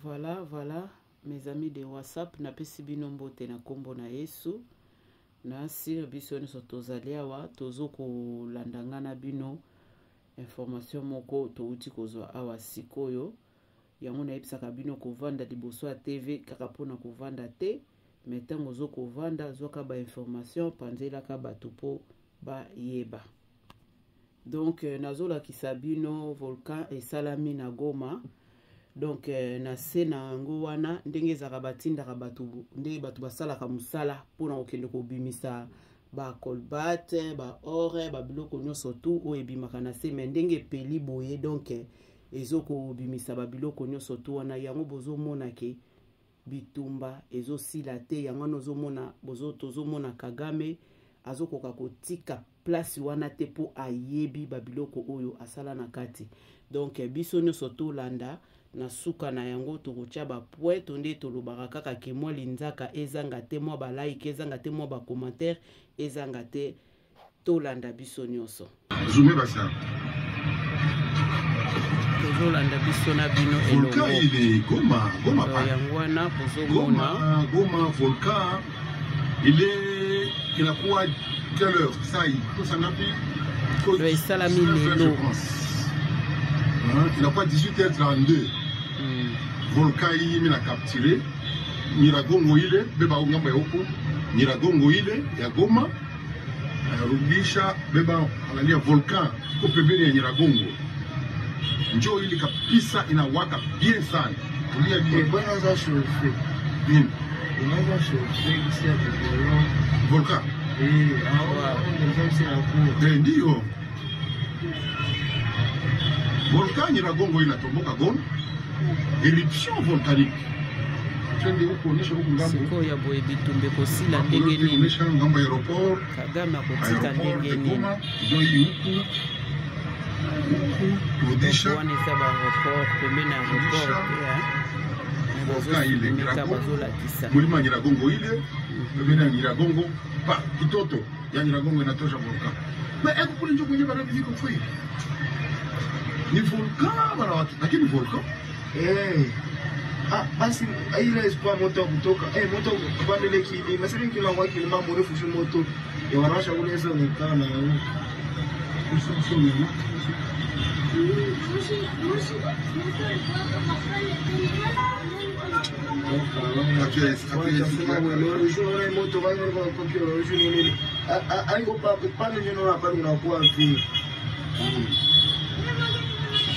Voilà, mes amis de WhatsApp, na pesi bino mbote na kombo na Yesu. Na sir biso ni sotozali awa, tozo ko landanga na bino information moko to uti kozwa awa sikoyo. Yango na ebisaka bino kovanda liboso ya TV kaka pona kovanda te, metango zo kovanda zoka ba information panzela ka batupo ba yeba. Donc nazola kisabino volcan et salami na Goma. Donc na sena ngo wana ndenge za batinda batu ndenge batu basala ka musala pona okende ko bimisa ba kolbate ba ore ba biloko nyonso tu o ebimaka na se mais ndenge peli boye. Donc ezoko bimisa ba biloko nyonso tu wana yango bozo mona ke bitumba ezo sila te yango nozo mona bozo tozo mona Kagame azokoka kotika place wana te po ayebi ba biloko oyo asala na kati. Donc biso nyonso to landa na suka na yango tokotia ba point tonde tolobaka kaka ke mwa linzaka ezanga te mwa ba like ezanga te mwa ba commentaire ezanga te tolanda biso nyonso. Zoomé basa. Tolanda biso na bino elongo. Volcan il est Goma yango wana bozomona Goma volcan il a quoi quelle heure ça il ça n'a plus le salami lelo. Il a pas 18h32. Volcan il a capturé Nyiragongo ile beba ngamba yoko Nyiragongo ile ya Goma rudisha beba angalia volcan ko pembeni ya Nyiragongo njoo ile kabisa inawaka bien sana kulia bien bwana za shofe bien unaanza shofe kisi ya volcan ndio volcan Nyiragongo inatomboka Goma éruption volcanique. Siko ya boye bitumbe kosila ndenge nini ngambo aéroport Kagame akotika ndenge nini Odisha wana eza ba aéroport pembeni na aéroport ya bazolakisa mulima Nyiragongo ile pembeni ya Nyiragongo pa kitoto ya Nyiragongo inatosha volcan mais eko kule njo kwenye bana viko free ni volcan bana watu lakini volcan basi ile espoir moto kutoka moto kupandele kili masiri kila ngwa kili mambo refu shi moto ya wanasha ule hizo nikana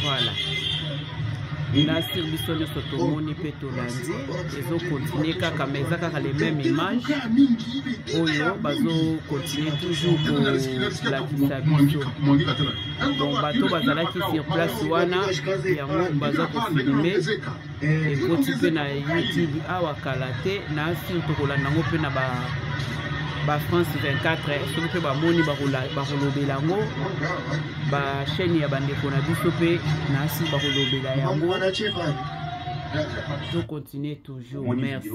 voilà. Na sur biso nyonso tomoni mpe tolandi ezokontinue kaka mais eza kaka les mêmes images oyo bazokontinue toujours kolakisa biso. Donc bato bazalaki sur place wana yango baza kofilme ekoti mpe na YouTube awa kala te na sur tokolanda yango mpe na ba France 24 soki mpe bamoni bakolobela yango bachaîne ya bandeko na biso mpe nasi bakolobela yango to continue toujours. Merci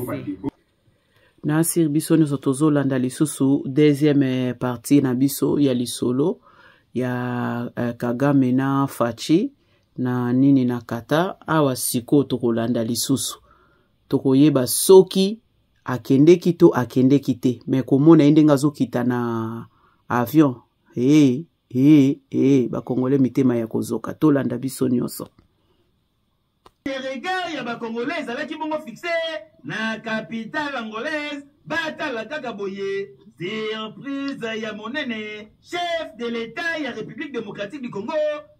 nasi biso nyonso tozolanda lisusu deuxième partie na biso ya lisolo ya Kagame na Faci na nini na kata awa siko tokolanda lisusu tokoyeba soki akendeki to akendeki te mais komona ndenga zokita na avion ba Congolais mitema ya kozoka tolanda biso nyonso. Regard ya ba Congolais alaki bongo fixé na capitale angolaise batala kaka boye surprise ya monene chef de l'état ya République démocratique du Congo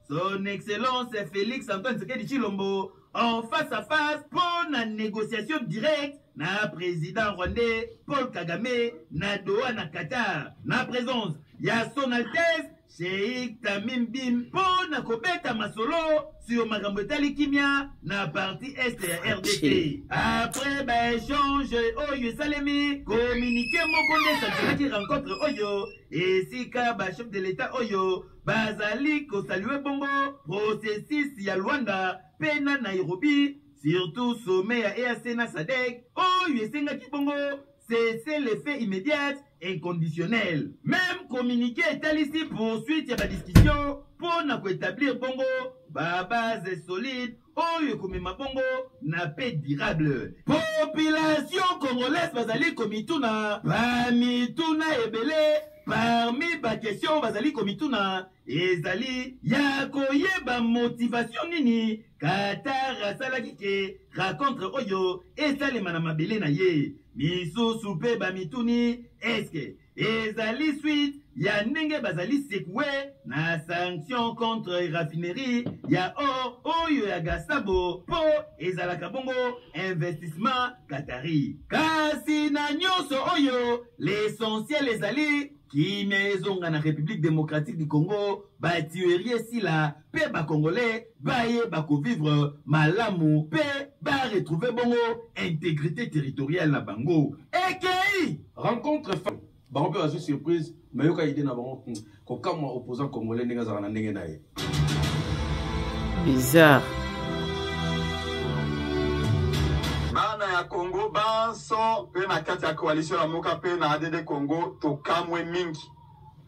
son excellence Félix Antoine Tshisekedi Tshilombo en face à face pour la négociation directe na président rwandais Paul Kagame na Doha na Qatar na présence ya son altesse Cheikh Tamim Bim pour na kobeta masolo sur makambo etali kimia na partie est ya RDC. Après ba échange oyo salemi communiqué moko nde sa rencontre oyo esika ba chef de l'état oyo bazali ko saluer bongo processus ya Luanda pena Nairobi surtout sommet ya EAC na SADC oyo esengaki bongo cesser les faits immédiats inconditionnel. Même communiqué est ici pour suite à la discussion pour établir bongo base solide oyo komema bongo na paix durable. Population congolaise bazali komituna bamituna ebele parmi ba question bazali komituna ezali ya koyeba motivation nini Qatar asalaki ke rencontre oyo esalema na mabele na ye misusu pe bamituni eske ezali suite ya ndenge bazali sekwe na sanction contre raffinerie ya or oyo ya gasabo po ezalaka bongo investissement Qatari. Kasi na nyonso oyo l'essentiel ezali kimia ezonga na République démocratique du Congo batuerie sila pe ba congolais baye bako vivre malamu pe ba retrouver bongo intégrité territoriale na bango. Ekei rencontre bango pe bazu surprise mais yoka idée na bango ko kama opposant congolais ndenge za na ndenge na ye bizarre. Bana ya Congo banso pe na kati ya coalition ya moka pe na ADD Congo to kamwe mingi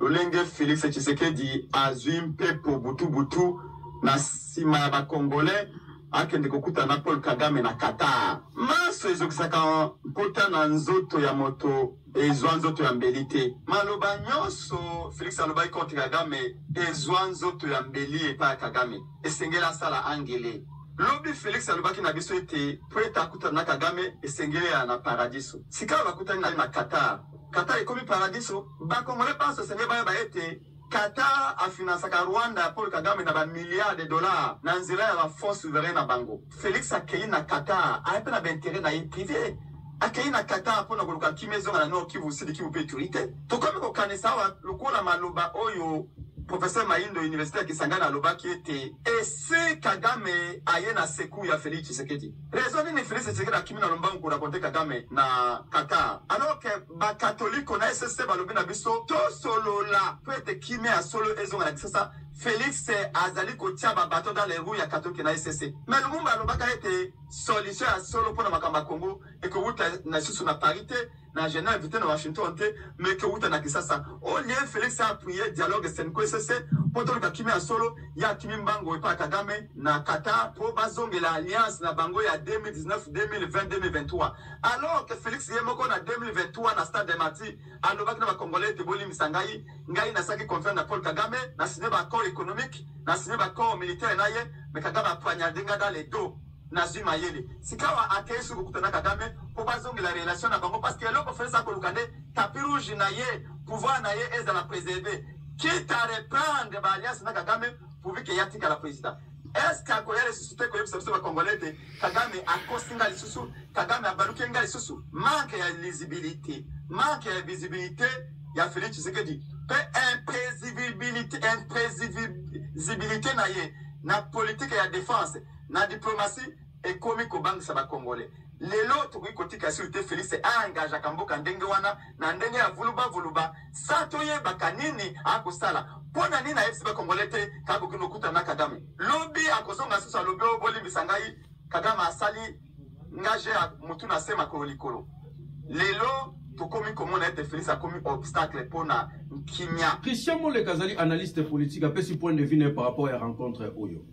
lolenge Félix Tshisekedi azwi mpepo butu na sima ya bakongolais akende kokuta na Paul Kagame na Qatar. Maso ezokisaka mpota na nzoto ya moto ezwa nzoto ya mbelite. Maloba nyonso Félix alobaki contre Kagame ezwa nzoto ya mbeli epa Kagame. Esengela sala angele. Lobi Félix alobaki na biso ete po ete akuta na Kagame esengeli ya na paradiso. Sika bakutani na Qatar. Qatar ekomi paradiso. Bakongole panso senge baya ba ete Qatar afinansaka Rwanda Paul Kagame na ba milliards de dollars na nzela ya la force souveraine na bango. Félix akei na Qatar ayepe na bintérêt na ye privé. Akei na Qatar pona koluka kimezonga na Nord Kivu Sud Kivu pe turite. Tokomi kokanisa wa lokola maloba oyo Professeur Mayindo Université ya Kisangani alobaki ete ese Kagame aye na seku ya Félix Tshisekedi. Raison nini Félix Tshisekedi akimi na lombangu ko raconter Kagame na Qatar. Alors que ba catholique na SSC balobi na biso to solo la peut être kimi a solo ezonga na sasa Félix azali kotia ba bateau dans les roues ya catholique na SSC. Mais le monde alobaka ete solution ya solo pona makamba Congo et que wuta na susu na parité na Genève invité na Washington te mais que wuta na Kisasa au lien Félix a appuyé dialogue Senko SSC pour tout le kimi a solo ya kimi mbango epa Kagame na Qatar pour bazongela alliance na bango ya 2019 2020 2023 alors que Félix yemoko na 2023 na stade de Mati alobaki na ba congolais te boli misangai ngai na saki confiance na Paul Kagame na signé ba accord économique na signé ba accord militaire na ye mais Kagame a poignardé dans les dos na zuma yele sikawa akesu kukutana Kagame pour bazongi la relation na bango parce que loko fesa ko lukande tapis rouge na ye pouvoir na ye eza la préserver quitte à reprendre ba alliance na Kagame pour que yatika la président est-ce que ko yele susute ko yebisa ba congolais te Kagame akosinga lisusu Kagame abaluke ngali susu manque ya visibilité ya Félix Tshisekedi pe imprévisibilité na ye na politique ya défense na diplomatie ekomi kobangisa ba congolais lelo tokoki kotika sécurité Félix engage akamboka ndenge wana na ndenge ya vuluba sa toyebaka nini akosala pona nini ayebisi ba congolais te kakoki nokuta na Kagame lobi akozonga susu alobi obolimbisa ngai Kagame asali ngage ya mutu na sema kolikolo lelo tokomi komona ete Félix akomi obstacle pona kimia. Christian Mole Kazali analyste politique apesi point de vue par rapport à la rencontre oyo.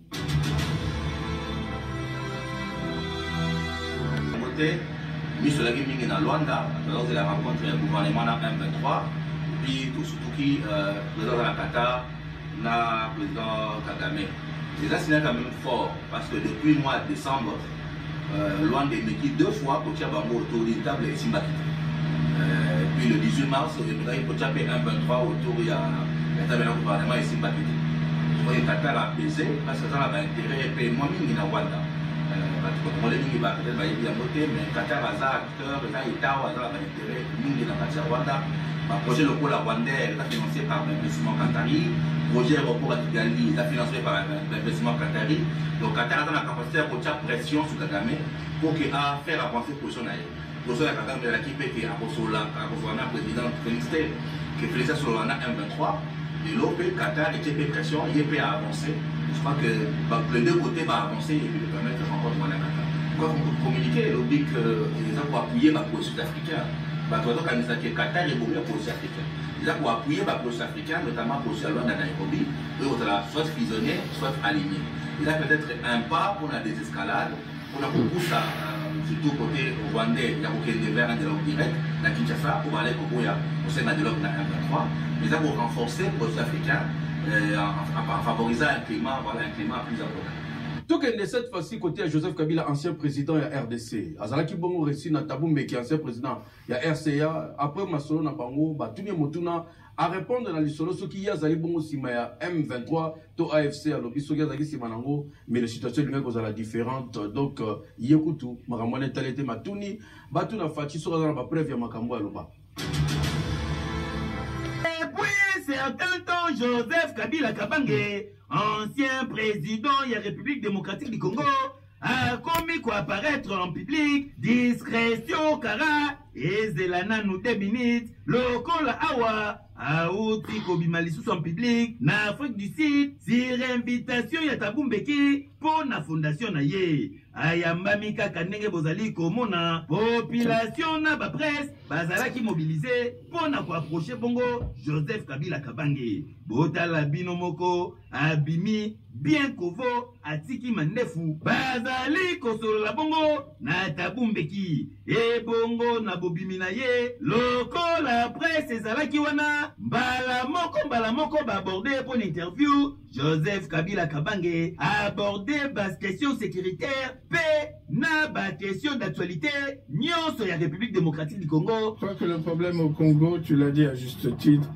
Miso la gaming na Luanda lors de la rencontre du gouvernement na M23 puis tout surtout qui président de la Qatar na président Kagame. C'est là c'est quand même fort parce que depuis le mois de décembre Luanda est mis deux fois pour tirer bango autour d'une table et Simbaki. Puis le 18 mars il y a pour tirer M23 autour il y a la table du gouvernement et Simbaki. Je crois que Qatar a pesé parce que ça a intérêt et puis moi mingi na Luanda. Parce que les gens qui mais Qatar a acteur, l'État a intérêt, le Rwanda, le projet local rwandais est financé par l'investissement qatari, le projet aéroport à Kigali est financé par l'investissement qatari. Donc Qatar a la capacité à faire pression sur Kagame pour faire avancer la position. Pour ça, Kagame a l'équipe qui a reçu le président Félix Tshisekedi, qui est Félix sur la M23, et l'autre Qatar était pression, il peut avancer. Je crois que les deux côtés vont avancer et puis permettre de rencontrer la Qatar. Quand on communiquer, le but qu'ils ont appuyer la position africaine. bato kanisa ke Qatar et beaucoup police africain. Ils ont appuyé les police africains, notamment police à Luanda Nairobi, eux soit fusionnés, soit alignés. Il a peut-être un pas pour la désescalade, pour la pousse surtout côté rwandais, il y a aucun vers un dialogue direct, la Kinshasa, au Valais, au sein d'un dialogue dans 1-3, mais ils ont renforcé les police africains en favorisant un climat plus important. Donc, cette fois-ci, côté à Joseph Kabila, ancien président de la RDC, Azalaki Bongo Ressi na Taboumbe, qui est ancien président de la RCA, après Masolo na Bango, Batounia Motuna, à répondre dans l'histoire, ce qui y a Zali Bongo Simaya M23, to AFC, à l'objet, ce qui y a Zali Simanango, mais la situation lui-même est différente. Donc, Yekutu, Maramwane Talete Matouni, Batuna Fati, sera dans la preuve, Makambo Aloba. Certain temps, Joseph Kabila Kabange, ancien président de la République démocratique du Congo, a commis quoi apparaître en public, discrétion kara, et zelana nous 2 minutes, lokola awa, a outi kobimalisus en public, na Afrique du Sud, sur invitation ya Tabumbeki, pour na fondation na ye. Ayambami kaka ndenge bozali komona population na ba presse bazalaki mobilisé pour na ko approcher bongo Joseph Kabila Kabange botala bino moko abimi bien kovo atiki mandefu bazali kosolola bongo na Tabumbeki e bongo na bobimi na ye lokola presse ezalaki wana mbala moko ba aborder pour l'interview Joseph Kabila Kabange a abordé bas questions sécuritaires, paix, na bas questions d'actualité, nion sur la République démocratique du Congo. Je crois que le problème au Congo, tu l'as dit à juste titre,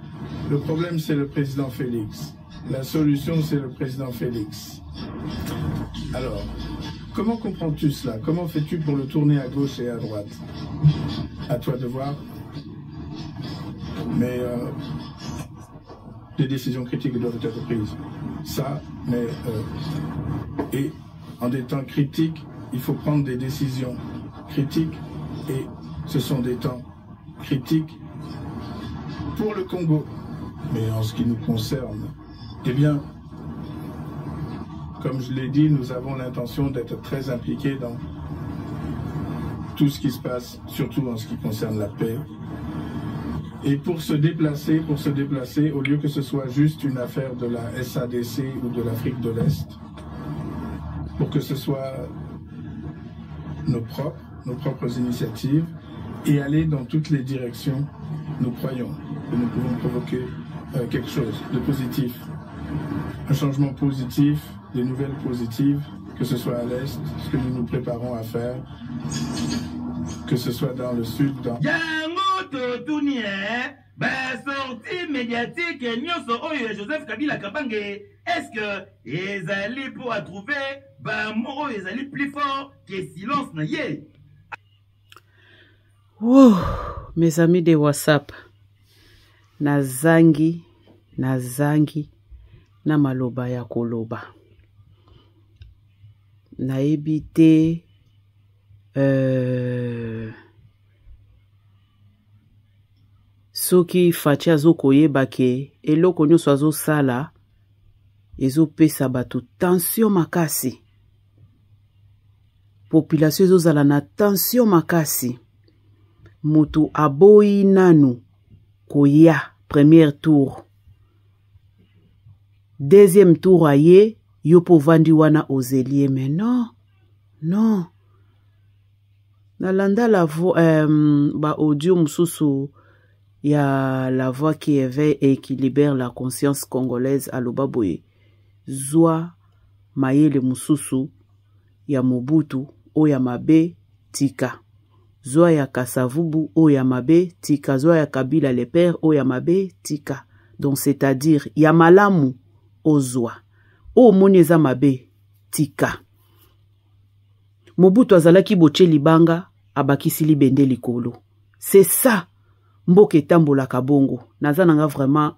le problème c'est le président Félix. La solution c'est le président Félix. Alors, comment comprends-tu cela? Comment fais-tu pour le tourner à gauche et à droite? À toi de voir. Mais des décisions critiques doivent être prises. Ça, mais et en des temps critiques, il faut prendre des décisions critiques et ce sont des temps critiques pour le Congo. Mais en ce qui nous concerne, eh bien, comme je l'ai dit, nous avons l'intention d'être très impliqués dans tout ce qui se passe, surtout en ce qui concerne la paix. Et pour se déplacer, au lieu que ce soit juste une affaire de la SADC ou de l'Afrique de l'Est, pour que ce soit nos propres initiatives, et aller dans toutes les directions, nous croyons que nous pouvons provoquer quelque chose de positif. Un changement positif, des nouvelles positives, que ce soit à l'Est, ce que nous nous préparons à faire, que ce soit dans le Sud, dans... sortie médiatique nyonso oyo Joseph Kabila Kabange est-ce que ezali pour trouver moko ezali plus fort que silence na ye. Oh, mes amis de WhatsApp, nazangi na maloba ya koloba nayebi te soki Fachi azokoyeba ke eloko nyonso azosala ezopesa bato tension makasi, population ezozala na tension makasi, mutu aboyi nanu koya premier tour, deuxième tour aye yo povandi wana ozelie. Mais non nalanda la voix ba audio mususu ya la voix qui éveille et qui libère la conscience congolaise à Lobaboye. Zwa mayele mususu ya Mobutu o ya mabe tika. Zwa ya Kasavubu o ya mabe tika. Zwa ya Kabila le père o ya mabe tika. Donc c'est-à-dire ya malamu o zwa. O monyeza mabe tika. Mobutu azalaki boche libanga abakisi libende likolo. C'est ça. Mboke tambola kabongo. Nazananga vraiment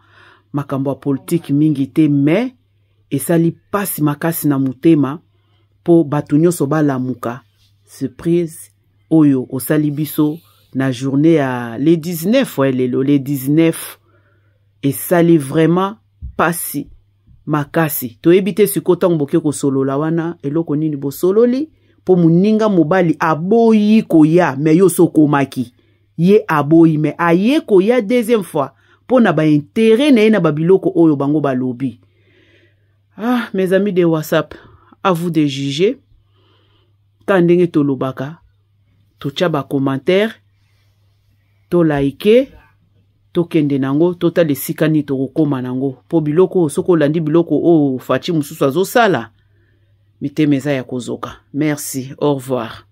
makambo politique mingi te, mais esali pasi makasi na mutema po batu nyonso balamuka. Surprise oyo osali biso na journée ya le 19 le 19 esali vraiment pasi makasi. Toyebi te sikota mboke ko solola wana eloko nini bo sololi po muninga mobali aboyi koya me yo sokomaki. ye aboyi me aye ko ya deuxième fois pour na ba intérêt na ye na babiloko oyo bango balobi. Ah, mes amis de WhatsApp, à vous de juger. Tandenge to lobaka, to tchaba commentaire, to like, to kende nango, to ta de sikani to rokoma nango. Po biloko, soko landi biloko o fachi mususu azo sala. Mite meza ya kozoka. Merci, au revoir.